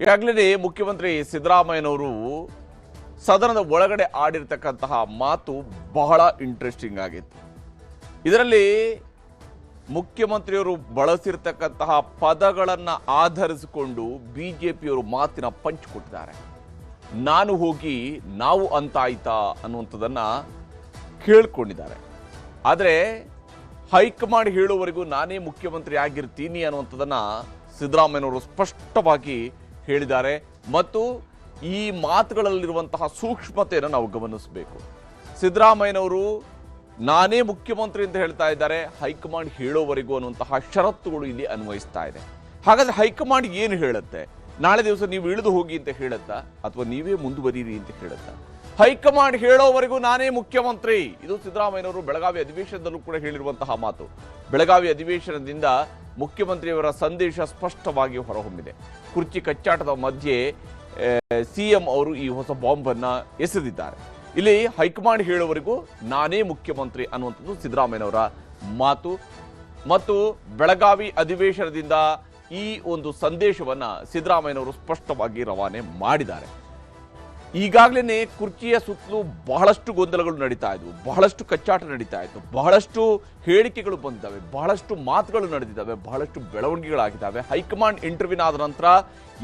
ಈಗಾಗಲೇ ಮುಖ್ಯಮಂತ್ರಿ ಸಿದ್ದರಾಮಯ್ಯನವರು ಸದನದ ಒಳಗಡೆ ಆಡಿರ್ತಕ್ಕಂತಹ ಮಾತು ಬಹಳ ಇಂಟ್ರೆಸ್ಟಿಂಗ್ ಆಗಿತ್ತು. ಇದರಲ್ಲಿ ಮುಖ್ಯಮಂತ್ರಿಯವರು ಬಳಸಿರ್ತಕ್ಕಂತಹ ಪದಗಳನ್ನು ಆಧರಿಸಿಕೊಂಡು ಬಿಜೆಪಿಯವರು ಮಾತಿನ ಪಂಚ್ ಕೊಟ್ಟಿದ್ದಾರೆ. ನಾನು ಹೋಗಿ ನಾವು ಅಂತಾಯ್ತಾ ಅನ್ನುವಂಥದ್ದನ್ನು ಕೇಳ್ಕೊಂಡಿದ್ದಾರೆ. ಆದರೆ ಹೈಕಮಾಂಡ್ ಹೇಳುವವರೆಗೂ ನಾನೇ ಮುಖ್ಯಮಂತ್ರಿ ಆಗಿರ್ತೀನಿ ಅನ್ನುವಂಥದ್ದನ್ನು ಸಿದ್ದರಾಮಯ್ಯನವರು ಸ್ಪಷ್ಟವಾಗಿ ಹೇಳಿದ್ದಾರೆ. ಮತ್ತು ಈ ಮಾತುಗಳಲ್ಲಿರುವಂತಹ ಸೂಕ್ಷ್ಮತೆಯನ್ನು ನಾವು ಗಮನಿಸಬೇಕು. ಸಿದ್ದರಾಮಯ್ಯನವರು ನಾನೇ ಮುಖ್ಯಮಂತ್ರಿ ಅಂತ ಹೇಳ್ತಾ ಇದ್ದಾರೆ, ಹೈಕಮಾಂಡ್ ಹೇಳೋವರೆಗೂ ಅನ್ನುವಂತಹ ಷರತ್ತುಗಳು ಇಲ್ಲಿ ಅನ್ವಯಿಸ್ತಾ ಇದೆ. ಹಾಗಾದ್ರೆ ಹೈಕಮಾಂಡ್ ಏನು ಹೇಳುತ್ತೆ? ನಾಳೆ ದಿವಸ ನೀವು ಇಳಿದು ಹೋಗಿ ಅಂತ ಹೇಳುತ್ತಾ ಅಥವಾ ನೀವೇ ಮುಂದುವರಿರಿ ಅಂತ ಹೇಳುತ್ತಾ? ಹೈಕಮಾಂಡ್ ಹೇಳೋವರೆಗೂ ನಾನೇ ಮುಖ್ಯಮಂತ್ರಿ, ಇದು ಸಿದ್ದರಾಮಯ್ಯನವರು ಬೆಳಗಾವಿ ಅಧಿವೇಶನದಲ್ಲೂ ಕೂಡ ಹೇಳಿರುವಂತಹ ಮಾತು. ಬೆಳಗಾವಿ ಅಧಿವೇಶನದಿಂದ ಮುಖ್ಯಮಂತ್ರಿಯವರ ಸಂದೇಶ ಸ್ಪಷ್ಟವಾಗಿ ಹೊರಹೊಮ್ಮಿದೆ. ಕುರ್ಚಿ ಕಚ್ಚಾಟದ ಮಧ್ಯೆ ಸಿಎಂ ಅವರು ಈ ಹೊಸ ಬಾಂಬ್ ಅನ್ನ ಎಸೆದಿದ್ದಾರೆ. ಇಲ್ಲಿ ಹೈಕಮಾಂಡ್ ಹೇಳುವವರೆಗೂ ನಾನೇ ಮುಖ್ಯಮಂತ್ರಿ ಅನ್ನುವಂಥದ್ದು ಸಿದ್ದರಾಮಯ್ಯನವರ ಮಾತು. ಮತ್ತು ಬೆಳಗಾವಿ ಅಧಿವೇಶನದಿಂದ ಈ ಒಂದು ಸಂದೇಶವನ್ನ ಸಿದ್ದರಾಮಯ್ಯನವರು ಸ್ಪಷ್ಟವಾಗಿ ರವಾನೆ ಮಾಡಿದ್ದಾರೆ. ಈಗಾಗಲೇ ಕುರ್ಚಿಯ ಸುತ್ತಲೂ ಬಹಳಷ್ಟು ಗೊಂದಲಗಳು ನಡೀತಾ ಇದ್ವು, ಬಹಳಷ್ಟು ಕಚ್ಚಾಟ ನಡೀತಾ ಇತ್ತು, ಬಹಳಷ್ಟು ಹೇಳಿಕೆಗಳು ಬಂದಿದ್ದಾವೆ, ಬಹಳಷ್ಟು ಮಾತುಗಳು ನಡೆದಿದ್ದಾವೆ, ಬಹಳಷ್ಟು ಬೆಳವಣಿಗೆಗಳಾಗಿದ್ದಾವೆ. ಹೈಕಮಾಂಡ್ ಇಂಟರ್ವ್ಯೂನ ಆದ ನಂತರ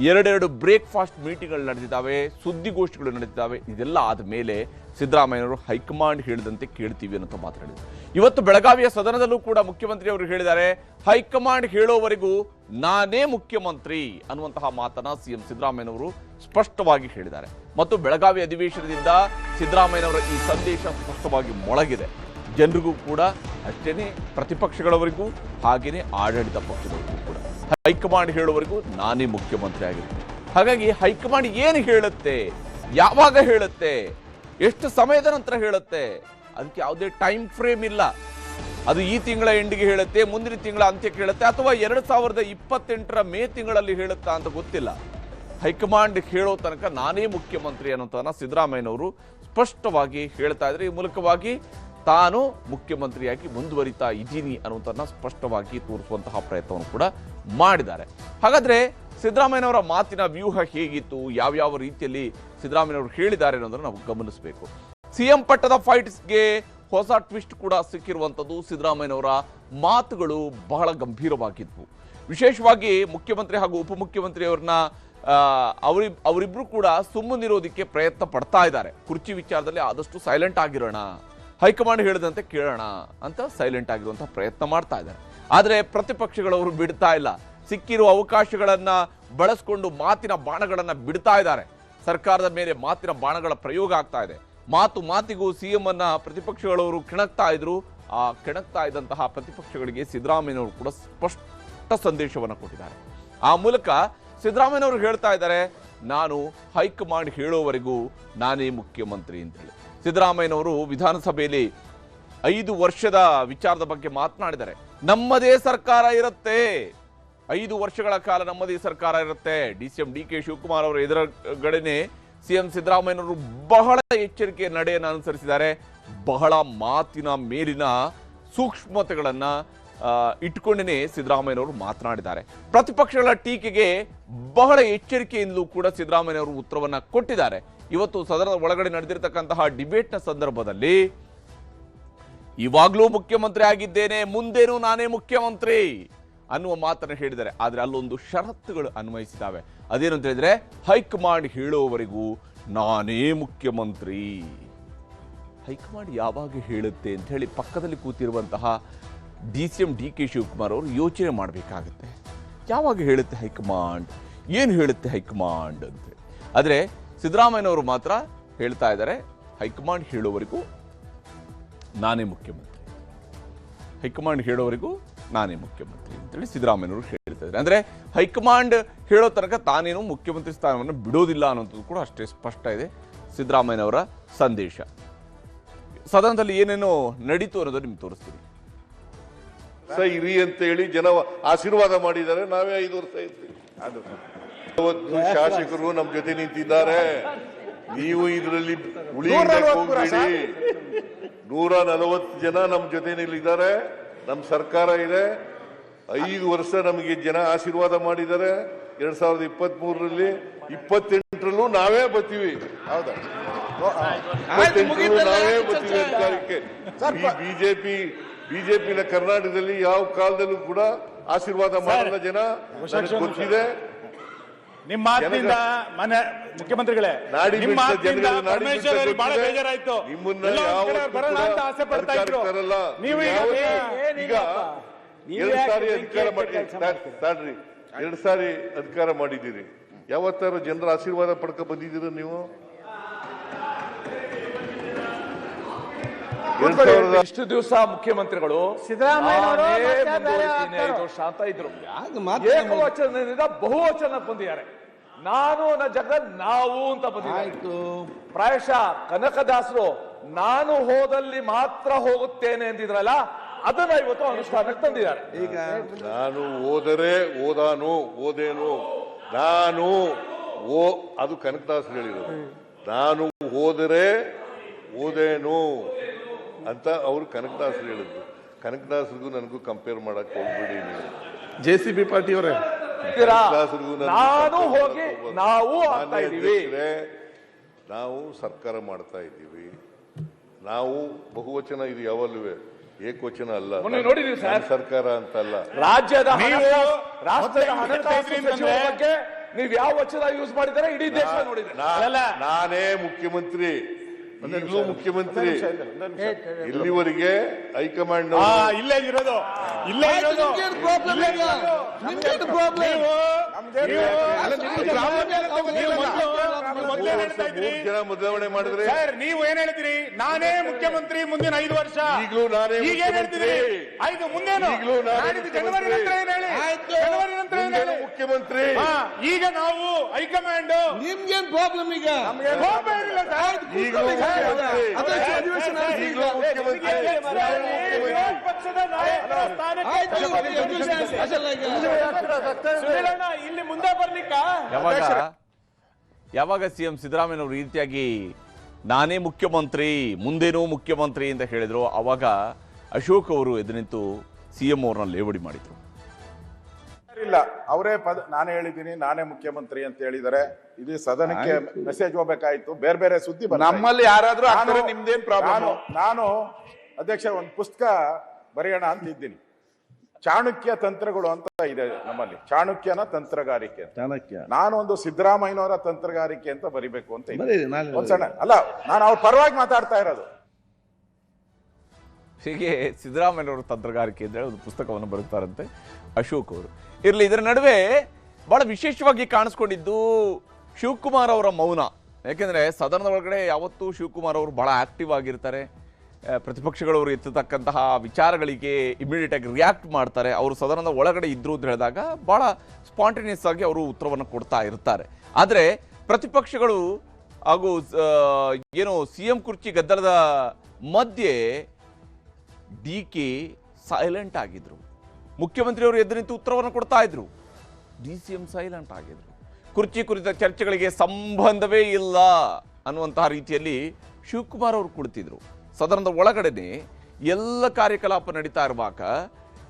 ಎರಡೆರಡು ಬ್ರೇಕ್ಫಾಸ್ಟ್ ಮೀಟಿಂಗ್ಗಳು ನಡೆದಿದ್ದಾವೆ, ಸುದ್ದಿಗೋಷ್ಠಿಗಳು ನಡೆದಿದ್ದಾವೆ. ಇದೆಲ್ಲ ಆದ ಮೇಲೆ ಸಿದ್ದರಾಮಯ್ಯನವರು ಹೈಕಮಾಂಡ್ ಹೇಳಿದಂತೆ ಕೇಳ್ತೀವಿ ಅನ್ನೋ ಮಾತನಾಡಿದರು. ಇವತ್ತು ಬೆಳಗಾವಿಯ ಸದನದಲ್ಲೂ ಕೂಡ ಮುಖ್ಯಮಂತ್ರಿ ಅವರು ಹೇಳಿದ್ದಾರೆ, ಹೈಕಮಾಂಡ್ ಹೇಳೋವರೆಗೂ ನಾನೇ ಮುಖ್ಯಮಂತ್ರಿ ಅನ್ನುವಂತಹ ಮಾತನ್ನ ಸಿಎಂ ಸಿದ್ದರಾಮಯ್ಯನವರು ಸ್ಪಷ್ಟವಾಗಿ ಹೇಳಿದ್ದಾರೆ. ಮತ್ತು ಬೆಳಗಾವಿ ಅಧಿವೇಶನದಿಂದ ಸಿದ್ದರಾಮಯ್ಯನವರ ಈ ಸಂದೇಶ ಸ್ಪಷ್ಟವಾಗಿ ಮೊಳಗಿದೆ. ಜನರಿಗೂ ಕೂಡ ಅಷ್ಟೇನೆ, ಪ್ರತಿಪಕ್ಷಗಳವರೆಗೂ ಹಾಗೇನೆ ಆಡಳಿತ ಪಕ್ಷದವರೆಗೂ ಕೂಡ ಹೈಕಮಾಂಡ್ ಹೇಳುವವರೆಗೂ ನಾನೇ ಮುಖ್ಯಮಂತ್ರಿ ಆಗಿರ್ತೀನಿ. ಹಾಗಾಗಿ ಹೈಕಮಾಂಡ್ ಏನು ಹೇಳುತ್ತೆ, ಯಾವಾಗ ಹೇಳುತ್ತೆ, ಎಷ್ಟು ಸಮಯದ ನಂತರ ಹೇಳುತ್ತೆ, ಅದಕ್ಕೆ ಯಾವುದೇ ಟೈಮ್ ಫ್ರೇಮ್ ಇಲ್ಲ. ಅದು ಈ ತಿಂಗಳ ಎಂಡಿಗೆ ಹೇಳುತ್ತೆ, ಮುಂದಿನ ತಿಂಗಳ ಅಂತ್ಯಕ್ಕೆ ಹೇಳುತ್ತೆ, ಅಥವಾ 2028ರ ಮೇ ತಿಂಗಳಲ್ಲಿ ಹೇಳುತ್ತಾ ಅಂತ ಗೊತ್ತಿಲ್ಲ. ಹೈಕಮಾಂಡ್ ಹೇಳೋ ತನಕ ನಾನೇ ಮುಖ್ಯಮಂತ್ರಿ ಅನ್ನೋದನ್ನ ಸಿದ್ದರಾಮಯ್ಯನವರು ಸ್ಪಷ್ಟವಾಗಿ ಹೇಳ್ತಾ ಇದ್ದಾರೆ. ಈ ಮೂಲಕವಾಗಿ ತಾನು ಮುಖ್ಯಮಂತ್ರಿಯಾಗಿ ಮುಂದುವರಿತಾ ಇದ್ದೀನಿ ಅನ್ನೋದನ್ನ ಸ್ಪಷ್ಟವಾಗಿ ತೋರಿಸುವಂತಹ ಪ್ರಯತ್ನವನ್ನು ಕೂಡ ಮಾಡಿದ್ದಾರೆ. ಹಾಗಾದ್ರೆ ಸಿದ್ದರಾಮಯ್ಯನವರ ಮಾತಿನ ವ್ಯೂಹ ಹೇಗಿತ್ತು, ಯಾವ್ಯಾವ ರೀತಿಯಲ್ಲಿ ಸಿದ್ದರಾಮಯ್ಯನವರು ಹೇಳಿದ್ದಾರೆ ಅನ್ನೋದನ್ನು ನಾವು ಗಮನಿಸಬೇಕು. ಸಿಎಂ ಪಟ್ಟದ ಫೈಟ್ಸ್ಗೆ ಹೊಸ ಟ್ವಿಸ್ಟ್ ಕೂಡ ಸಿಕ್ಕಿರುವಂಥದ್ದು. ಸಿದ್ದರಾಮಯ್ಯನವರ ಮಾತುಗಳು ಬಹಳ ಗಂಭೀರವಾಗಿದ್ವು. ವಿಶೇಷವಾಗಿ ಮುಖ್ಯಮಂತ್ರಿ ಹಾಗೂ ಉಪಮುಖ್ಯಮಂತ್ರಿಯವರನ್ನ ಅವರಿಬ್ರು ಕೂಡ ಸುಮ್ಮನಿರೋದಕ್ಕೆ ಪ್ರಯತ್ನ ಪಡ್ತಾ ಇದ್ದಾರೆ. ಕುರ್ಚಿ ವಿಚಾರದಲ್ಲಿ ಆದಷ್ಟು ಸೈಲೆಂಟ್ ಆಗಿರೋಣ, ಹೈಕಮಾಂಡ್ ಹೇಳಿದಂತೆ ಕೇಳೋಣ ಅಂತ ಸೈಲೆಂಟ್ ಆಗಿರುವಂತಹ ಪ್ರಯತ್ನ ಮಾಡ್ತಾ ಇದ್ದಾರೆ. ಆದರೆ ಪ್ರತಿಪಕ್ಷಗಳವರು ಬಿಡ್ತಾ ಇಲ್ಲ. ಸಿಕ್ಕಿರುವ ಅವಕಾಶಗಳನ್ನ ಬಳಸ್ಕೊಂಡು ಮಾತಿನ ಬಾಣಗಳನ್ನ ಬಿಡ್ತಾ ಇದ್ದಾರೆ. ಸರ್ಕಾರದ ಮೇಲೆ ಮಾತಿನ ಬಾಣಗಳ ಪ್ರಯೋಗ ಆಗ್ತಾ ಇದೆ. ಮಾತಿಗೂ ಸಿಎಂ ಅನ್ನ ಪ್ರತಿಪಕ್ಷಗಳವರು ಕೆಣಕ್ತಾ ಇದ್ರು. ಆ ಕೆಣಕ್ತಾ ಇದ್ದಂತಹ ಪ್ರತಿಪಕ್ಷಗಳಿಗೆ ಸಿದ್ದರಾಮಯ್ಯನವರು ಕೂಡ ಸ್ಪಷ್ಟ ಸಂದೇಶವನ್ನು ಕೊಟ್ಟಿದ್ದಾರೆ. ಆ ಮೂಲಕ ಸಿದ್ದರಾಮಯ್ಯನವರು ಹೇಳ್ತಾ ಇದ್ದಾರೆ, ನಾನು ಹೈಕಮಾಂಡ್ ಹೇಳೋವರೆಗೂ ನಾನೇ ಮುಖ್ಯಮಂತ್ರಿ ಅಂತ ಹೇಳಿ. ಸಿದ್ದರಾಮಯ್ಯನವರು ವಿಧಾನಸಭೆಯಲ್ಲಿ 5 ವರ್ಷದ ವಿಚಾರದ ಬಗ್ಗೆ ಮಾತನಾಡಿದ್ದಾರೆ. ನಮ್ಮದೇ ಸರ್ಕಾರ ಇರುತ್ತೆ, 5 ವರ್ಷಗಳ ಕಾಲ ನಮ್ಮದೇ ಸರ್ಕಾರ ಇರುತ್ತೆ. ಡಿಸಿಎಂ ಡಿ ಕೆ ಶಿವಕುಮಾರ್ ಅವರ ಎದುರುಗಡೆನೆ ಸಿಎಂ ಸಿದ್ದರಾಮಯ್ಯನವರು ಬಹಳ ಎಚ್ಚರಿಕೆಯ ನಡೆಯನ್ನು ಅನುಸರಿಸಿದ್ದಾರೆ. ಬಹಳ ಮಾತಿನ ಮೇಲಿನ ಸೂಕ್ಷ್ಮತೆಗಳನ್ನ ಇಟ್ಕೊಂಡೇ ಸಿದ್ದರಾಮಯ್ಯನವರು ಮಾತನಾಡಿದ್ದಾರೆ. ಪ್ರತಿಪಕ್ಷಗಳ ಟೀಕೆಗೆ ಬಹಳ ಎಚ್ಚರಿಕೆಯಿಂದಲೂ ಕೂಡ ಸಿದ್ದರಾಮಯ್ಯನವರು ಉತ್ತರವನ್ನ ಕೊಟ್ಟಿದ್ದಾರೆ. ಇವತ್ತು ಸದನದ ಒಳಗಡೆ ನಡೆದಿರತಕ್ಕಂತಹ ಡಿಬೇಟ್ನ ಸಂದರ್ಭದಲ್ಲಿ ಇವಾಗಲೂ ಮುಖ್ಯಮಂತ್ರಿ ಆಗಿದ್ದೇನೆ, ಮುಂದೇನೂ ನಾನೇ ಮುಖ್ಯಮಂತ್ರಿ ಅನ್ನುವ ಮಾತನ್ನು ಹೇಳಿದ್ದಾರೆ. ಆದರೆ ಅಲ್ಲೊಂದು ಷರತ್ತುಗಳು ಅನ್ವಯಿಸಿದ್ದಾವೆ. ಅದೇನು ಅಂತ ಹೇಳಿದ್ರೆ, ಹೈಕಮಾಂಡ್ ಹೇಳೋವರೆಗೂ ನಾನೇ ಮುಖ್ಯಮಂತ್ರಿ. ಹೈಕಮಾಂಡ್ ಯಾವಾಗ ಹೇಳುತ್ತೆ ಅಂತ ಹೇಳಿ ಪಕ್ಕದಲ್ಲಿ ಕೂತಿರುವಂತಹ ಡಿಸಿಎಂ ಡಿ ಕೆ ಶಿವಕುಮಾರ್ ಅವರು ಯೋಚನೆ ಮಾಡಬೇಕಾಗುತ್ತೆ. ಯಾವಾಗ ಹೇಳುತ್ತೆ ಹೈಕಮಾಂಡ್, ಏನು ಹೇಳುತ್ತೆ ಹೈಕಮಾಂಡ್ ಅಂತ. ಆದರೆ ಸಿದ್ದರಾಮಯ್ಯನವರು ಮಾತ್ರ ಹೇಳ್ತಾ ಇದ್ದಾರೆ, ಹೈಕಮಾಂಡ್ ಹೇಳೋವರೆಗೂ ನಾನೇ ಮುಖ್ಯಮಂತ್ರಿ, ಹೈಕಮಾಂಡ್ ಹೇಳೋವರೆಗೂ ನಾನೇ ಮುಖ್ಯಮಂತ್ರಿ ಅಂತೇಳಿ ಸಿದ್ದರಾಮಯ್ಯನವರು ಹೇಳ್ತಾ ಇದ್ದಾರೆ. ಅಂದರೆ ಹೈಕಮಾಂಡ್ ಹೇಳೋ ತನಕ ತಾನೇನು ಮುಖ್ಯಮಂತ್ರಿ ಸ್ಥಾನವನ್ನು ಬಿಡೋದಿಲ್ಲ ಅನ್ನೋದು ಕೂಡ ಅಷ್ಟೇ ಸ್ಪಷ್ಟ ಇದೆ ಸಿದ್ದರಾಮಯ್ಯನವರ ಸಂದೇಶ. ಸದನದಲ್ಲಿ ಏನೇನೋ ನಡೀತು ಅನ್ನೋದು ನಿಮ್ಗೆ ತೋರಿಸ್ತೀನಿ. ಇರಿ ಅಂತ ಹೇಳಿ ಜನ ಆಶೀರ್ವಾದ ಮಾಡಿದ್ದಾರೆ. ನಾವೇ 5 ವರ್ಷ ಇರ್ತೀವಿ. 40 ಶಾಸಕರು ನಮ್ಮ ಜೊತೆ ನಿಂತಿದ್ದಾರೆ. ನೀವು ಇದರಲ್ಲಿ ಹೋಗ್ಬೇಡಿ. 140 ಜನ ನಮ್ಮ ಜೊತೆ ನಿಲ್ಲಿದ್ದಾರೆ. ನಮ್ಮ ಸರ್ಕಾರ ಇದೆ. 5 ವರ್ಷ ನಮಗೆ ಜನ ಆಶೀರ್ವಾದ ಮಾಡಿದ್ದಾರೆ. 2023ರಲ್ಲಿ 28ರಲ್ಲೂ ನಾವೇ ಬರ್ತೀವಿ. ಹೌದಾ? 28ರಲ್ಲೂ ನಾವೇ ಬರ್ತೀವಿ ಅಧಿಕಾರಕ್ಕೆ. ಬಿಜೆಪಿನ ಕರ್ನಾಟಕದಲ್ಲಿ ಯಾವ ಕಾಲದಲ್ಲೂ ಕೂಡ ಆಶೀರ್ವಾದ ಮಾಡಲ್ಲ ಜನ, ನನಗೆ ಗೊತ್ತಿದೆ. ನಿಮ್ಮ ಮಾತಿನಿಂದ ಮನೆ ಮುಖ್ಯಮಂತ್ರಿಗಳೇ, ನಿಮ್ಮ ಮಾತಿನಿಂದ ಪರಮೇಶ್ವರ್ ಅವರಿಗೆ ಬಹಳ ಬೇಜಾರಾಯ್ತು. ನಿಮ್ಮನ್ನ ಬರಲ್ಲ ಅಂತ ಆಸೆ ಪಡ್ತಾ ಇದ್ರು. ನೀವು ಈಗ 2 ಸಾರಿ ಅಧಿಕಾರ ತಾಡ್ರಿ 2 ಸಾರಿ ಅಧಿಕಾರ ಮಾಡಿದ್ದೀರಿ. ಯಾವತ್ತಾರು ಜನರ ಆಶೀರ್ವಾದ ಪಡ್ಕ ಬಂದಿದ್ದೀರ ನೀವು? ಇಷ್ಟು ದಿವಸ ಮುಖ್ಯಮಂತ್ರಿಗಳು ಸಿದ್ದರಾಮಯ್ಯ 5 ವರ್ಷ ಅಂತ ಇದ್ರು. ಏಕವಚನದಿಂದ ಬಹುವಚನ ಬಂದಿದ್ದಾರೆ. ನಾನು ಜಗನ್ ನಾವು ಅಂತ ಬಂದಿದ್ದಾರೆ. ಪ್ರಾಯಶಃ ಕನಕದಾಸರು ನಾನು ಹೋದಲ್ಲಿ ಮಾತ್ರ ಹೋಗುತ್ತೇನೆ ಅಂತಿದ್ರಲ್ಲ, ಅದನ್ನ ಇವತ್ತು ಅನುಷ್ಠಾನಕ್ಕೆ ತಂದಿದ್ದಾರೆ. ಈಗ ನಾನು ಹೋದರೆ ಓದೇನು ಅದು ಕನಕದಾಸರು ಹೇಳಿರೋದು. ನಾನು ಹೋದರೆ ಓದೇನು ಅಂತ ಅವರು ಕನಕದಾಸರು ಹೇಳಿದ್ರು. ಕನಕದಾಸರಿಗೂ ನನಗೂ ಕಂಪೇರ್ ಮಾಡಕ್ ಹೋಗ್ಬೇಡಿ ನೀವು. JCB ಪಾರ್ಟಿ ಅವರೇ, ನಾನು ಹೋಗಿ ನಾವು ನಾವು ಸರ್ಕಾರ ಮಾಡ್ತಾ ಇದ್ದೀವಿ. ನಾವು ಬಹುವಚನ ಇದು ಯಾವಲ್ಲೂ ಏಕವಚನ ಅಲ್ಲ. ನೋಡಿದೀವಿ ಸರ್, ಸರ್ಕಾರ ಅಂತಲ್ಲ. ರಾಜ್ಯದ ರಾಷ್ಟ್ರದ ಹಣಕಾಸು ಸಚಿವರ ಬಗ್ಗೆ ನೀವು ಯಾವ ವಚನ ಯೂಸ್ ಮಾಡಿದರೆ ಇಡೀ ದೇಶ ನೋಡಿದೆ. ನಾನೇ ಮುಖ್ಯಮಂತ್ರಿ, ಈಗಲೂ ಮುಖ್ಯಮಂತ್ರಿ. ಇಲ್ಲಿವರೆಗೆ ಹೈಕಮಾಂಡ್ ಇಲ್ಲೇ ಇರೋದು ಬದಲಾವಣೆ ಮಾಡಿದ್ರೆ ನೀವು ಏನ್ ಹೇಳ್ತೀರಿ? ನಾನೇ ಮುಖ್ಯಮಂತ್ರಿ ಮುಂದಿನ 5 ವರ್ಷ. ಈಗಲೂ ನಾನೇ ಹೇಳ್ತೀರಿ 5 ಮುಂದೇನು? ಜನವರಿ ನಂತರ ಏನ್ ಹೇಳಿ? ಜನವರಿ ನಂತರ ಏನ್ ಹೇಳಿ? ಮುಖ್ಯಮಂತ್ರಿ. ಈಗ ನಾವು ಹೈಕಮಾಂಡ್ ನಿಮ್ಗೇನ್ ಪ್ರಾಬ್ಲಮ್? ಈಗ ಇಲ್ಲಿ ಮುಂದೆ ಬರ್ಲಿಕ್ಕ ಯಾವಾಗ ಸಿಎಂ ಸಿದ್ದರಾಮಯ್ಯ ಅವರು ಈ ರೀತಿಯಾಗಿ ನಾನೇ ಮುಖ್ಯಮಂತ್ರಿ ಮುಂದೇನೂ ಮುಖ್ಯಮಂತ್ರಿ ಅಂತ ಹೇಳಿದ್ರು, ಅವಾಗ ಅಶೋಕ್ ಅವರು ಎದ್ದು ನಿಂತು ಸಿಎಂ ಅವ್ರನ್ನ ಲೇವಡಿ ಮಾಡಿದ್ರು. ಇಲ್ಲ, ಅವರೇ ನಾನೇ ಹೇಳಿದ್ದೀನಿ ನಾನೇ ಮುಖ್ಯಮಂತ್ರಿ ಅಂತ ಹೇಳಿದರೆ ಇದು ಸದನಕ್ಕೆ ಮೆಸೇಜ್ ಹೋಗ್ಬೇಕಾಯ್ತು. ಬೇರೆ ಬೇರೆ ಸುದ್ದಿ ನಮ್ಮಲ್ಲಿ ಯಾರಾದ್ರೂ ನಿಮ್ದೇನ್ ಪ್ರಾಬ್ಲಮ್? ನಾನು ಅಧ್ಯಕ್ಷ ಒಂದು ಪುಸ್ತಕ ಬರೆಯೋಣ ಅಂತ ಇದ್ದೀನಿ. ಚಾಣಕ್ಯ ತಂತ್ರಗಳು ಅಂತ ಇದೆ ನಮ್ಮಲ್ಲಿ, ಚಾಣಕ್ಯನ ತಂತ್ರಗಾರಿಕೆ. ನಾನು ಒಂದು ಸಿದ್ದರಾಮಯ್ಯನವರ ತಂತ್ರಗಾರಿಕೆ ಅಂತ ಬರಿಬೇಕು ಅಂತ ಒಂದ್ಸಣ್ಣ ಅಲ್ಲ, ನಾನು ಅವ್ರ ಪರವಾಗಿ ಮಾತಾಡ್ತಾ ಇರೋದು. ಹೀಗೆ ಸಿದ್ದರಾಮಯ್ಯನವರ ತಂತ್ರಗಾರಿಕೆ ಅಂದ್ರೆ ಒಂದು ಪುಸ್ತಕವನ್ನು ಬರುತ್ತಾರಂತೆ ಅಶೋಕ್ ಅವರು. ಇರ್ಲಿ, ಇದರ ನಡುವೆ ಬಹಳ ವಿಶೇಷವಾಗಿ ಕಾಣಿಸ್ಕೊಂಡಿದ್ದು ಶಿವಕುಮಾರ್ ಅವರ ಮೌನ. ಯಾಕೆಂದ್ರೆ ಸದನದ ಒಳಗಡೆ ಯಾವತ್ತೂ ಶಿವಕುಮಾರ್ ಅವರು ಬಹಳ ಆಕ್ಟಿವ್ ಆಗಿರ್ತಾರೆ. ಪ್ರತಿಪಕ್ಷಗಳವರು ಎತ್ತತಕ್ಕಂತಹ ವಿಚಾರಗಳಿಗೆ ಇಮಿಡಿಯೇಟ್ ಆಗಿ ರಿಯಾಕ್ಟ್ ಮಾಡ್ತಾರೆ. ಅವರು ಸದನದ ಒಳಗಡೆ ಇದ್ರು ಅಂತ ಹೇಳಿದಾಗ ಬಹಳ ಸ್ಪಾಂಟೇನಿಯಸ್ ಆಗಿ ಅವರು ಉತ್ತರವನ್ನು ಕೊಡ್ತಾ ಇರ್ತಾರೆ. ಆದರೆ ಪ್ರತಿಪಕ್ಷಗಳು ಹಾಗೂ ಏನು ಸಿಎಂ ಕುರ್ಚಿ ಗದ್ದಲದ ಮಧ್ಯೆ DK ಸೈಲೆಂಟ್ ಆಗಿದ್ರು. ಮುಖ್ಯಮಂತ್ರಿಯವರು ಎದ್ದು ನಿಂತು ಉತ್ತರವನ್ನು ಕೊಡ್ತಾ ಇದ್ರು. DCM ಸೈಲೆಂಟ್ ಆಗಿದ್ರು. ಕುರ್ಚಿ ಕುರಿತ ಚರ್ಚೆಗಳಿಗೆ ಸಂಬಂಧವೇ ಇಲ್ಲ ಅನ್ನುವಂತಹ ರೀತಿಯಲ್ಲಿ ಶಿವಕುಮಾರ್ ಅವರು ಕುಳಿತಿದ್ರು. ಸದನದ ಒಳಗಡೆನೆ ಎಲ್ಲ ಕಾರ್ಯಕಲಾಪ ನಡೀತಾ ಇರುವಾಗ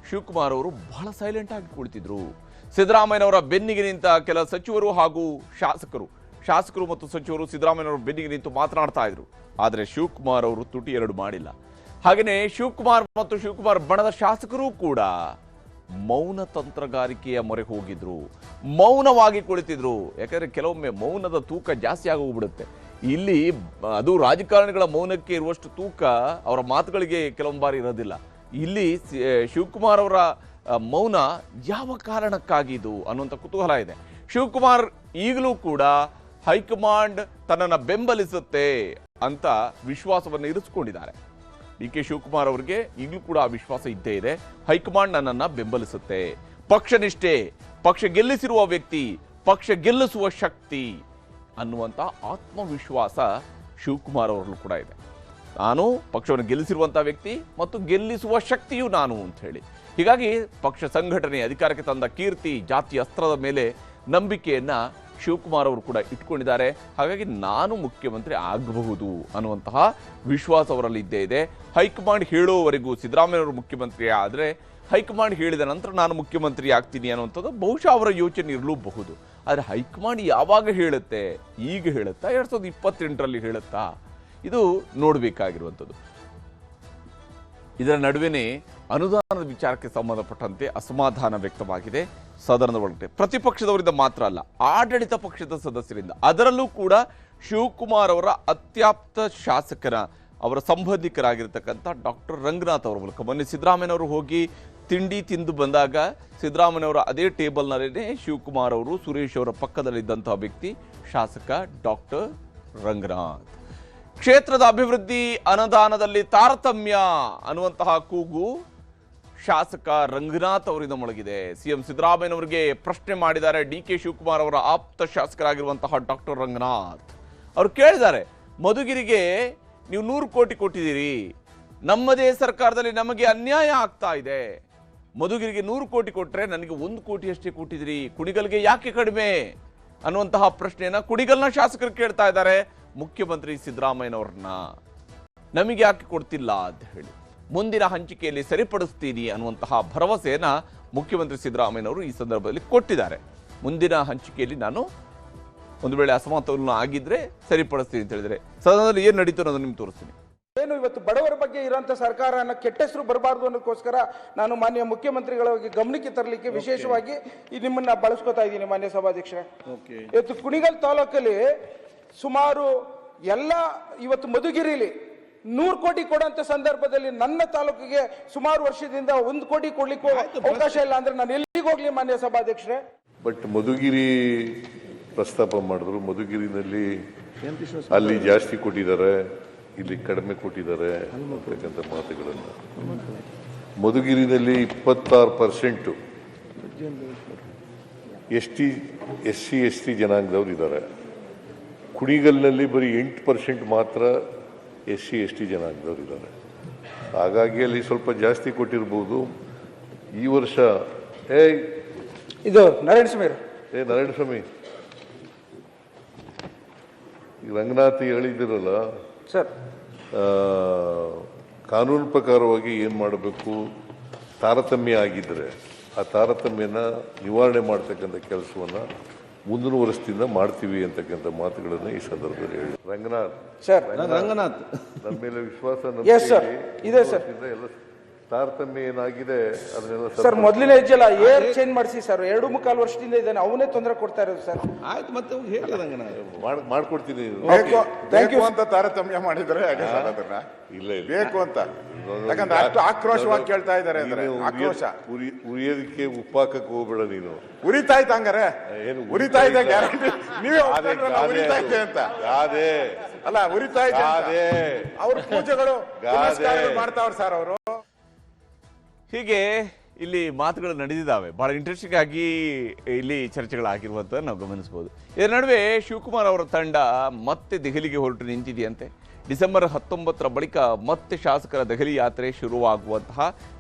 ಶಿವಕುಮಾರ್ ಅವರು ಬಹಳ ಸೈಲೆಂಟ್ ಆಗಿ ಕುಳಿತಿದ್ರು. ಸಿದ್ದರಾಮಯ್ಯನವರ ಬೆನ್ನಿಗೆ ನಿಂತ ಕೆಲ ಸಚಿವರು ಹಾಗೂ ಶಾಸಕರು ಮತ್ತು ಸಚಿವರು ಸಿದ್ದರಾಮಯ್ಯನವರ ಬೆನ್ನಿಗೆ ನಿಂತು ಮಾತನಾಡ್ತಾ ಇದ್ರು. ಆದರೆ ಶಿವಕುಮಾರ್ ಅವರು ತುಟಿ ಎರಡು ಮಾಡಿಲ್ಲ. ಹಾಗೆಯೇ ಶಿವಕುಮಾರ್ ಮತ್ತು ಶಿವಕುಮಾರ್ ಬಣದ ಶಾಸಕರು ಕೂಡ ಮೌನ ತಂತ್ರಗಾರಿಕೆಯ ಮೊರೆ ಹೋಗಿದ್ರು, ಮೌನವಾಗಿ ಕುಳಿತಿದ್ರು. ಯಾಕಂದ್ರೆ ಕೆಲವೊಮ್ಮೆ ಮೌನದ ತೂಕ ಜಾಸ್ತಿ ಆಗೋಗ್ಬಿಡುತ್ತೆ. ಇಲ್ಲಿ ಅದು ರಾಜಕಾರಣಿಗಳ ಮೌನಕ್ಕೆ ಇರುವಷ್ಟು ತೂಕ ಅವರ ಮಾತುಗಳಿಗೆ ಕೆಲವೊಂದು ಬಾರಿ ಇರೋದಿಲ್ಲ. ಇಲ್ಲಿ ಶಿವಕುಮಾರ್ ಅವರ ಮೌನ ಯಾವ ಕಾರಣಕ್ಕಾಗಿದು ಅನ್ನುವಂಥ ಕುತೂಹಲ ಇದೆ. ಶಿವಕುಮಾರ್ ಈಗಲೂ ಕೂಡ ಹೈಕಮಾಂಡ್ ತನ್ನನ್ನು ಬೆಂಬಲಿಸುತ್ತೆ ಅಂತ ವಿಶ್ವಾಸವನ್ನು ಇರಿಸಿಕೊಂಡಿದ್ದಾರೆ. DK ಶಿವಕುಮಾರ್ ಅವರಿಗೆ ಈಗಲೂ ಕೂಡ ಆ ವಿಶ್ವಾಸ ಇದ್ದೇ ಇದೆ. ಹೈಕಮಾಂಡ್ ನನ್ನನ್ನು ಬೆಂಬಲಿಸುತ್ತೆ, ಪಕ್ಷನಿಷ್ಠೆ, ಪಕ್ಷ ಗೆಲ್ಲಿಸಿರುವ ವ್ಯಕ್ತಿ, ಪಕ್ಷ ಗೆಲ್ಲಿಸುವ ಶಕ್ತಿ ಅನ್ನುವಂಥ ಆತ್ಮವಿಶ್ವಾಸ ಶಿವಕುಮಾರ್ ಅವರಲ್ಲೂ ಕೂಡ ಇದೆ. ನಾನು ಪಕ್ಷವನ್ನು ಗೆಲ್ಲಿಸಿರುವಂಥ ವ್ಯಕ್ತಿ ಮತ್ತು ಗೆಲ್ಲಿಸುವ ಶಕ್ತಿಯು ನಾನು ಅಂತ ಹೇಳಿ. ಹೀಗಾಗಿ ಪಕ್ಷ ಸಂಘಟನೆ ಅಧಿಕಾರಕ್ಕೆ ತಂದ ಕೀರ್ತಿ, ಜಾತಿ ಅಸ್ತ್ರದ ಮೇಲೆ ನಂಬಿಕೆಯನ್ನ ಶಿವಕುಮಾರ್ ಅವರು ಕೂಡ ಇಟ್ಕೊಂಡಿದ್ದಾರೆ. ಹಾಗಾಗಿ ನಾನು ಮುಖ್ಯಮಂತ್ರಿ ಆಗಬಹುದು ಅನ್ನುವಂತಹ ವಿಶ್ವಾಸ ಅವರಲ್ಲಿ ಇದ್ದೇ ಇದೆ. ಹೈಕಮಾಂಡ್ ಹೇಳೋವರೆಗೂ ಸಿದ್ದರಾಮಯ್ಯ ಅವರು ಮುಖ್ಯಮಂತ್ರಿ ಆದರೆ ಹೈಕಮಾಂಡ್ ಹೇಳಿದ ನಂತರ ನಾನು ಮುಖ್ಯಮಂತ್ರಿ ಆಗ್ತೀನಿ ಅನ್ನುವಂಥದ್ದು ಬಹುಶಃ ಅವರ ಯೋಚನೆ ಇರಲೂಬಹುದು. ಆದರೆ ಹೈಕಮಾಂಡ್ ಯಾವಾಗ ಹೇಳುತ್ತೆ, ಈಗ ಹೇಳುತ್ತಾ 2028ರಲ್ಲಿ ಹೇಳುತ್ತಾ, ಇದು ನೋಡಬೇಕಾಗಿರುವಂಥದ್ದು. ಇದರ ನಡುವೆನೇ ಅನುದಾನದ ವಿಚಾರಕ್ಕೆ ಸಂಬಂಧಪಟ್ಟಂತೆ ಅಸಮಾಧಾನ ವ್ಯಕ್ತವಾಗಿದೆ ಸದನದ ಒಳಗಡೆ. ಪ್ರತಿಪಕ್ಷದವರಿಂದ ಮಾತ್ರ ಅಲ್ಲ, ಆಡಳಿತ ಪಕ್ಷದ ಸದಸ್ಯರಿಂದ, ಅದರಲ್ಲೂ ಕೂಡ ಶಿವಕುಮಾರ್ ಅವರ ಅತ್ಯಾಪ್ತ ಶಾಸಕರ ಅವರ ಸಂಬಂಧಿಕರಾಗಿರ್ತಕ್ಕಂಥ ಡಾಕ್ಟರ್ ರಂಗನಾಥ್ ಅವರ ಮೂಲಕ ಮೊನ್ನೆ ಸಿದ್ದರಾಮಯ್ಯನವರು ಹೋಗಿ ತಿಂಡಿ ತಿಂದು ಬಂದಾಗ ಸಿದ್ದರಾಮಯ್ಯನವರ ಅದೇ ಟೇಬಲ್ನಲ್ಲೇ ಶಿವಕುಮಾರ್ ಅವರು, ಸುರೇಶ್ ಅವರ ಪಕ್ಕದಲ್ಲಿದ್ದಂತಹ ವ್ಯಕ್ತಿ ಶಾಸಕ ಡಾಕ್ಟರ್ ರಂಗನಾಥ್. ಕ್ಷೇತ್ರದ ಅಭಿವೃದ್ಧಿ ಅನುದಾನದಲ್ಲಿ ತಾರತಮ್ಯ ಅನ್ನುವಂತಹ ಕೂಗು ಶಾಸಕ ರಂಗನಾಥ್ ಅವರಿಂದ ಮೊಳಗಿದೆ. ಸಿಎಂ ಸಿದ್ದರಾಮಯ್ಯನವರಿಗೆ ಪ್ರಶ್ನೆ ಮಾಡಿದ್ದಾರೆ ಡಿ.ಕೆ. ಶಿವಕುಮಾರ್ ಅವರ ಆಪ್ತ ಶಾಸಕರಾಗಿರುವಂತಹ ಡಾಕ್ಟರ್ ರಂಗನಾಥ್. ಅವರು ಕೇಳಿದ್ದಾರೆ, ಮಧುಗಿರಿಗೆ ನೀವು 100 ಕೋಟಿ ಕೊಟ್ಟಿದ್ದೀರಿ, ನಮ್ಮದೇ ಸರ್ಕಾರದಲ್ಲಿ ನಮಗೆ ಅನ್ಯಾಯ ಆಗ್ತಾ ಇದೆ. ಮಧುಗಿರಿಗೆ 100 ಕೋಟಿ ಕೊಟ್ಟರೆ ನನಗೆ 1 ಕೋಟಿ ಅಷ್ಟೇ ಕೊಟ್ಟಿದ್ದೀರಿ, ಕುಣಿಗಲ್ಗೆ ಯಾಕೆ ಕಡಿಮೆ ಅನ್ನುವಂತಹ ಪ್ರಶ್ನೆಯನ್ನ ಕುಣಿಗಲ್ನ ಶಾಸಕರು ಕೇಳ್ತಾ ಇದ್ದಾರೆ ಮುಖ್ಯಮಂತ್ರಿ ಸಿದ್ದರಾಮಯ್ಯನವ್ರನ್ನ. ನಮಗೆ ಯಾಕೆ ಕೊಡ್ತಿಲ್ಲ ಅಂತ ಹೇಳಿ ಮುಂದಿನ ಹಂಚಿಕೆಯಲ್ಲಿ ಸರಿಪಡಿಸ್ತೀನಿ ಅನ್ನುವಂತಹ ಭರವಸೆಯನ್ನ ಮುಖ್ಯಮಂತ್ರಿ ಸಿದ್ದರಾಮಯ್ಯನವರು ಈ ಸಂದರ್ಭದಲ್ಲಿ ಕೊಟ್ಟಿದ್ದಾರೆ. ಮುಂದಿನ ಹಂಚಿಕೆಯಲ್ಲಿ ನಾನು ಒಂದು ವೇಳೆ ಅಸಮತೋಲನ ಆಗಿದ್ರೆ ಸರಿಪಡಿಸ್ತೀನಿ ಅಂತ ಹೇಳಿದ್ರೆ ಸದನದಲ್ಲಿ ಏನು ನಡೀತು ಅನ್ನೋದು ನಿಮ್ಗೆ ತೋರಿಸ್ತೀನಿ. ಏನು ಇವತ್ತು ಬಡವರ ಬಗ್ಗೆ ಇರೋಂಥ ಸರ್ಕಾರನ ಕೆಟ್ಟ ಹೆಸರು ಬರಬಾರ್ದು ಅನ್ನೋದಕ್ಕೋಸ್ಕರ ನಾನು ಮಾನ್ಯ ಮುಖ್ಯಮಂತ್ರಿಗಳ ಗಮನಕ್ಕೆ ತರಲಿಕ್ಕೆ ವಿಶೇಷವಾಗಿ ನಿಮ್ಮನ್ನ ಬಳಸ್ಕೊತಾ ಇದ್ದೀನಿ ಮಾನ್ಯ ಸಭಾಧ್ಯಕ್ಷರೇ. ಇವತ್ತು ಕುಣಿಗಲ್ ತಾಲೂಕಲ್ಲಿ ಸುಮಾರು ಎಲ್ಲ ಇವತ್ತು ಮಧುಗಿರಿಲಿ 100 ಕೋಟಿ ಕೊಡುವಂತ ಸಂದರ್ಭದಲ್ಲಿ ನನ್ನ ತಾಲೂಕಿಗೆ ಸುಮಾರು ವರ್ಷದಿಂದ 1 ಕೋಟಿ ಕೊಡ್ಲಿಕ್ಕೂ ಅವಕಾಶ ಇಲ್ಲ ಅಂದ್ರೆ ನಾನು ಎಲ್ಲಿಗೆ ಹೋಗ್ಲಿ ಮಾನ್ಯ ಸಭಾಧ್ಯಕ್ಷರೇ? ಬಟ್ ಮಧುಗಿರಿ ಪ್ರಸ್ತಾಪ ಮಾಡಿದ್ರು. ಮಧುಗಿರಿನಲ್ಲಿ ಅಲ್ಲಿ ಜಾಸ್ತಿ ಕೊಟ್ಟಿದ್ದಾರೆ, ಇಲ್ಲಿ ಕಡಿಮೆ ಕೊಟ್ಟಿದ್ದಾರೆ ಅಂತಕ್ಕಂಥ ಮಾತುಗಳನ್ನು. ಮಧುಗಿರಿನಲ್ಲಿ 26% SC ಜನಾಂಗದವ್ರು ಇದ್ದಾರೆ. ಕುಣಿಗಲ್ನಲ್ಲಿ ಬರೀ 8% ಮಾತ್ರ SC ಜನಾಂಗದವ್ರು ಇದ್ದಾರೆ. ಹಾಗಾಗಿ ಅಲ್ಲಿ ಸ್ವಲ್ಪ ಜಾಸ್ತಿ ಕೊಟ್ಟಿರ್ಬೋದು. ಈ ವರ್ಷ ಇದು ನಾರಾಯಣ ಸ್ವಾಮಿ ಈ ರಂಗನಾಥ್ ಹೇಳಿದಿರಲ್ಲ ಸರ್, ಕಾನೂನು ಪ್ರಕಾರವಾಗಿ ಏನು ಮಾಡಬೇಕು, ತಾರತಮ್ಯ ಆಗಿದ್ದರೆ ಆ ತಾರತಮ್ಯನ ನಿವಾರಣೆ ಮಾಡ್ತಕ್ಕಂಥ ಕೆಲಸವನ್ನು ಮುಂದಿನ ವರ್ಷದಿಂದ ಮಾಡ್ತೀವಿ ಅಂತಕ್ಕಂಥ ಮಾತುಗಳನ್ನು ಈ ಸಂದರ್ಭದಲ್ಲಿ ಹೇಳಿ. ರಂಗನಾಥ್ ಸರ್, ರಂಗನಾಥ್ ನನ್ನ ಮೇಲೆ ವಿಶ್ವಾಸ ಇದೆ ಸರ್. ಎಲ್ಲ ತಾರತಮ್ಯ ಏನಾಗಿದೆ ಅದನ್ನೆಲ್ಲ ಸರ್ ಮೊದಲಿನ ಹೆಜ್ಜೆಲ್ಲ ಏರ್ ಚೇಂಜ್ ಮಾಡಿಸಿ ಸರ್, 2.25 ವರ್ಷದಿಂದ ಇದ್ದಾನೆ, ಅವನೇ ತೊಂದರೆ ಕೊಡ್ತಾ ಇರೋದು ಸರ್. ಆಯ್ತು, ಮತ್ತೆ ಹೇಳಿ ರಂಗನಾಥ್. ಮಾಡ್ಕೊಡ್ತೀನಿ. ಬೇಕು ಅಂತ ತಾರತಮ್ಯ ಮಾಡಿದ್ರೆ ಹಾಗೆ ಸರ್, ಅದನ್ನ ಇಲ್ಲ ಬೇಕು ಅಂತ, ಯಾಕಂದ್ರೆ ಅಷ್ಟು ಆಕ್ರೋಶವಾಗಿ ಕೇಳ್ತಾ ಇದ್ದಾರೆ ಅಂದ್ರೆ ಆಕ್ರೋಶ. ಉರಿಯೋದಕ್ಕೆ ಉಪ್ಪಾಕಕ್ಕೆ ಹೋಗ್ಬೇಡ ನೀನು. ಉರಿತಾ ಇತ್ತು ಹಂಗಾರೆ, ಏನು ಉರಿತಾ ಇದೆ ಗ್ಯಾರಂಟಿ. ನೀವೇ ಉರಿತಾ ಇದೆ ಅಂತ ಗಾದೆ ಅಲ್ಲ, ಉರಿತಾ ಇದೆ ಅವ್ರ ಪೂಜೆಗಳು ಮಾಡ್ತಾವ್ರ ಸರ್ ಅವರು. ಹೀಗೆ ಇಲ್ಲಿ ಮಾತುಗಳು ನಡೆದಿದ್ದಾವೆ. ಬಹಳ ಇಂಟ್ರೆಸ್ಟಿಂಗ್ ಆಗಿ ಇಲ್ಲಿ ಚರ್ಚೆಗಳಾಗಿರುವಂಥದ್ದು ನಾವು ಗಮನಿಸಬಹುದು. ಇದರ ನಡುವೆ ಶಿವಕುಮಾರ್ ಅವರ ತಂಡ ಮತ್ತೆ ದೆಹಲಿಗೆ ಹೊರಟು ನಿಂತಿದೆಯಂತೆ. ಡಿಸೆಂಬರ್ 19ರ ಬಳಿಕ ಮತ್ತೆ ಶಾಸಕರ ದೆಹಲಿ ಯಾತ್ರೆ ಶುರುವಾಗುವಂತಹ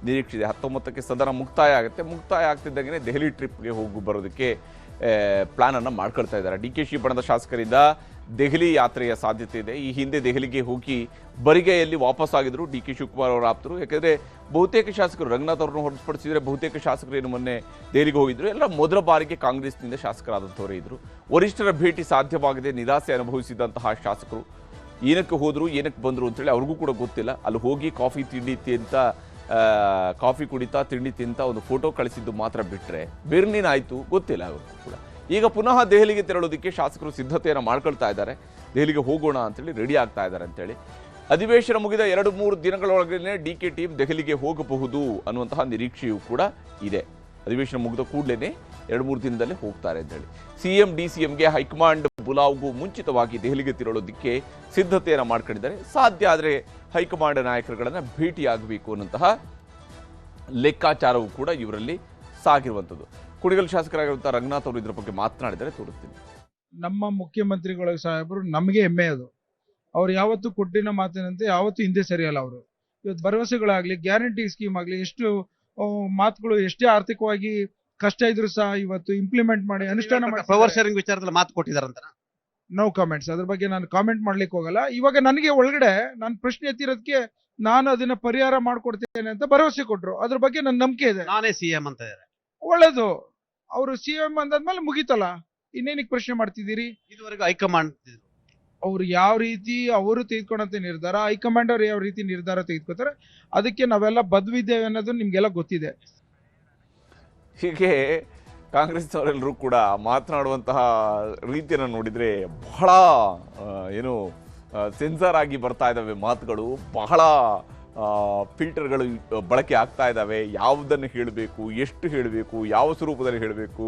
ನಿರೀಕ್ಷೆ ಇದೆ. 19ಕ್ಕೆ ಸದನ ಮುಕ್ತಾಯ ಆಗುತ್ತೆ. ಮುಕ್ತಾಯ ಆಗ್ತಿದ್ದಂಗೆ ದೆಹಲಿ ಟ್ರಿಪ್ಗೆ ಹೋಗಿ ಬರೋದಕ್ಕೆ ಪ್ಲಾನನ್ನು ಮಾಡ್ಕೊಳ್ತಾ ಇದ್ದಾರೆ. ಡಿ.ಕೆ.ಶಿ ಬಣದ ಶಾಸಕರಿಂದ ದೆಹಲಿ ಯಾತ್ರೆಯ ಸಾಧ್ಯತೆ ಇದೆ. ಈ ಹಿಂದೆ ದೆಹಲಿಗೆ ಹೋಗಿ ಬರಿಗೈಯಲ್ಲಿ ವಾಪಸ್ ಆಗಿದ್ರು ಡಿ.ಕೆ. ಶಿವಕುಮಾರ್ ಅವರ ಆಪ್ತರು. ಯಾಕೆಂದರೆ ಬಹುತೇಕ ಶಾಸಕರು, ರಂಗನಾಥ್ ಅವರನ್ನು ಹೊರತುಪಡಿಸಿದರೆ ಬಹುತೇಕ ಶಾಸಕರು ಏನು ಮೊನ್ನೆ ದೆಹಲಿಗೆ ಹೋಗಿದ್ರು ಎಲ್ಲ ಮೊದಲ ಬಾರಿಗೆ ಕಾಂಗ್ರೆಸ್ನಿಂದ ಶಾಸಕರಾದಂಥವರೇ ಇದ್ದರು. ವರಿಷ್ಠರ ಭೇಟಿ ಸಾಧ್ಯವಾಗದೆ ನಿರಾಸೆ ಅನುಭವಿಸಿದಂತಹ ಶಾಸಕರು ಏನಕ್ಕೆ ಹೋದರು, ಏನಕ್ಕೆ ಬಂದರು ಅಂತೇಳಿ ಅವ್ರಿಗೂ ಕೂಡ ಗೊತ್ತಿಲ್ಲ. ಅಲ್ಲಿ ಹೋಗಿ ಕಾಫಿ ಕುಡಿತಾ ತಿಂಡಿ ತಿಂತ ಒಂದು ಫೋಟೋ ಕಳಿಸಿದ್ದು ಮಾತ್ರ ಬಿಟ್ಟರೆ ಬೇರೇನೇನಾಯಿತು ಗೊತ್ತಿಲ್ಲ ಅವ್ರಿಗೂ ಕೂಡ. ಈಗ ಪುನಃ ದೆಹಲಿಗೆ ತೆರಳೋದಕ್ಕೆ ಶಾಸಕರು ಸಿದ್ಧತೆಯನ್ನು ಮಾಡ್ಕೊಳ್ತಾ ಇದ್ದಾರೆ. ದೆಹಲಿಗೆ ಹೋಗೋಣ ಅಂತೇಳಿ ರೆಡಿ ಆಗ್ತಾ ಇದ್ದಾರೆ ಅಂತೇಳಿ. ಅಧಿವೇಶನ ಮುಗಿದ 2-3 ದಿನಗಳೊಳಗೇ ಡಿ.ಕೆ. ಟೀಮ್ ದೆಹಲಿಗೆ ಹೋಗಬಹುದು ಅನ್ನುವಂತಹ ನಿರೀಕ್ಷೆಯೂ ಕೂಡ ಇದೆ. ಅಧಿವೇಶನ ಮುಗಿದ ಕೂಡಲೇ 2-3 ದಿನದಲ್ಲೇ ಹೋಗ್ತಾರೆ ಅಂತೇಳಿ. ಸಿಎಂ ಡಿ.ಸಿ.ಎಂಗೆ ಹೈಕಮಾಂಡ್ ಬುಲಾವ್ಗೂ ಮುಂಚಿತವಾಗಿ ದೆಹಲಿಗೆ ತೆರಳೋದಕ್ಕೆ ಸಿದ್ಧತೆಯನ್ನು ಮಾಡ್ಕೊಂಡಿದ್ದಾರೆ. ಸಾಧ್ಯ ಆದರೆ ಹೈಕಮಾಂಡ್ ನಾಯಕರುಗಳನ್ನು ಭೇಟಿಯಾಗಬೇಕು ಅನ್ನುವಂತಹ ಲೆಕ್ಕಾಚಾರವೂ ಕೂಡ ಇವರಲ್ಲಿ ಸಾಗಿರುವಂಥದ್ದು. ಕುಣಿಗಲ್ ಶಾಸಕರಾಗಿರುವಂತಹ ರಂಗನಾಥ್ ಅವರು ಇದರ ಬಗ್ಗೆ ಮಾತನಾಡಿದರೆ ತೋರಿಸ್ತೀನಿ. ನಮ್ಮ ಮುಖ್ಯಮಂತ್ರಿಗಳ ಸಾಹೇಬರು ನಮಗೆ ಹೆಮ್ಮೆ ಅದು. ಅವ್ರು ಯಾವತ್ತೂ ಕೊಟ್ಟಿನ ಮಾತಿನಂತೆ ಯಾವತ್ತೂ ಹಿಂದೆ ಸರಿಯಲ್ಲ. ಅವರು ಇವತ್ತು ಭರವಸೆಗಳಾಗ್ಲಿ, ಗ್ಯಾರಂಟಿ ಸ್ಕೀಮ್ ಆಗಲಿ, ಎಷ್ಟು ಮಾತುಗಳು ಎಷ್ಟೇ ಆರ್ಥಿಕವಾಗಿ ಕಷ್ಟ ಇದ್ರು ಸಹ ಇವತ್ತು ಇಂಪ್ಲಿಮೆಂಟ್ ಮಾಡಿ ಅನುಷ್ಠಾನ ಮಾಡಿ ಪವರ್ ಶೇರಿಂಗ್ ವಿಚಾರದಲ್ಲಿ ಮಾತು ಕೊಟ್ಟಿದಾರಂತ. ನೋ ಕಾಮೆಂಟ್ಸ್, ಅದ್ರ ಬಗ್ಗೆ ನಾನು ಕಾಮೆಂಟ್ ಮಾಡ್ಲಿಕ್ಕೆ ಹೋಗಲ್ಲ. ಇವಾಗ ನನಗೆ ಒಳಗಡೆ ನಾನು ಪ್ರಶ್ನೆ ಎತ್ತಿರೋದಕ್ಕೆ ನಾನು ಅದನ್ನ ಪರಿಹಾರ ಮಾಡ್ಕೊಡ್ತೇನೆ ಅಂತ ಭರವಸೆ ಕೊಟ್ರು. ಅದ್ರ ಬಗ್ಗೆ ನನ್ನ ನಂಬಿಕೆ ಇದೆ. ನಾನೇ ಸಿಎಂ ಅಂತ ಇದ್ದಾರೆ. ಒಳ್ಳೇದು. ಅವರು ಸಿಎಂ ಅಂದಾದ್ಮೇಲೆ ಮುಗೀತಲ್ಲ, ಇನ್ನೇನಿಗೆ ಪ್ರಶ್ನೆ ಮಾಡ್ತಿದ್ದೀರಿ? ಇದುವರೆಗೂ ಹೈಕಮಾಂಡ್ ಅವ್ರು ಯಾವ ರೀತಿ ಅವರು ತೆಗೆದುಕೊಂಡಂತ ನಿರ್ಧಾರ, ಹೈಕಮಾಂಡ್ ಅವ್ರು ಯಾವ ರೀತಿ ನಿರ್ಧಾರ ತೆಗೆದುಕೊತಾರೆ, ಅದಕ್ಕೆ ನಾವೆಲ್ಲ ಬದ್ವಿದ್ದೇವೆ ಅನ್ನೋದು ನಿಮ್ಗೆಲ್ಲ ಗೊತ್ತಿದೆ. ಹೀಗೆ ಕಾಂಗ್ರೆಸ್ನವರೆಲ್ಲರೂ ಕೂಡ ಮಾತನಾಡುವಂತಹ ರೀತಿಯನ್ನು ನೋಡಿದರೆ ಬಹಳ ಏನು ಸೆನ್ಸರ್ ಆಗಿ ಬರ್ತಾ ಇದ್ದಾವೆ ಮಾತುಗಳು, ಬಹಳ ಫಿಲ್ಟರ್ಗಳು ಬಳಕೆ ಆಗ್ತಾ ಇದ್ದಾವೆ. ಯಾವುದನ್ನು ಹೇಳಬೇಕು, ಎಷ್ಟು ಹೇಳಬೇಕು, ಯಾವ ಸ್ವರೂಪದಲ್ಲಿ ಹೇಳಬೇಕು,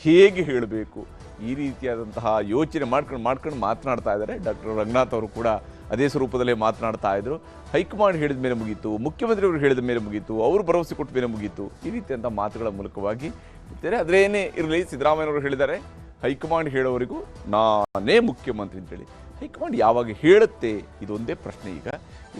ಹೇಗೆ ಹೇಳಬೇಕು, ಈ ರೀತಿಯಾದಂತಹ ಯೋಚನೆ ಮಾಡ್ಕೊಂಡು ಮಾತನಾಡ್ತಾ ಇದ್ದಾರೆ. ಡಾಕ್ಟರ್ ರಂಗನಾಥ್ ಅವರು ಕೂಡ ಅದೇ ಸ್ವರೂಪದಲ್ಲೇ ಮಾತನಾಡ್ತಾ ಇದ್ರು. ಹೈಕಮಾಂಡ್ ಹೇಳಿದ ಮೇಲೆ ಮುಗೀತು, ಮುಖ್ಯಮಂತ್ರಿಯವರು ಹೇಳಿದ ಮೇಲೆ ಮುಗೀತು, ಅವರು ಭರವಸೆ ಕೊಟ್ಟ ಮೇಲೆ ಮುಗೀತು, ಈ ರೀತಿಯಂಥ ಮಾತುಗಳ ಮೂಲಕವಾಗಿ ಇರ್ತಾರೆ. ಅದರೇನೇ ಇರಲಿ, ಸಿದ್ದರಾಮಯ್ಯನವರು ಹೇಳಿದ್ದಾರೆ ಹೈಕಮಾಂಡ್ ಹೇಳೋವರೆಗೂ ನಾನೇ ಮುಖ್ಯಮಂತ್ರಿ ಅಂತೇಳಿ. ಹೈಕಮಾಂಡ್ ಯಾವಾಗ ಹೇಳುತ್ತೆ ಇದೊಂದೇ ಪ್ರಶ್ನೆ ಈಗ.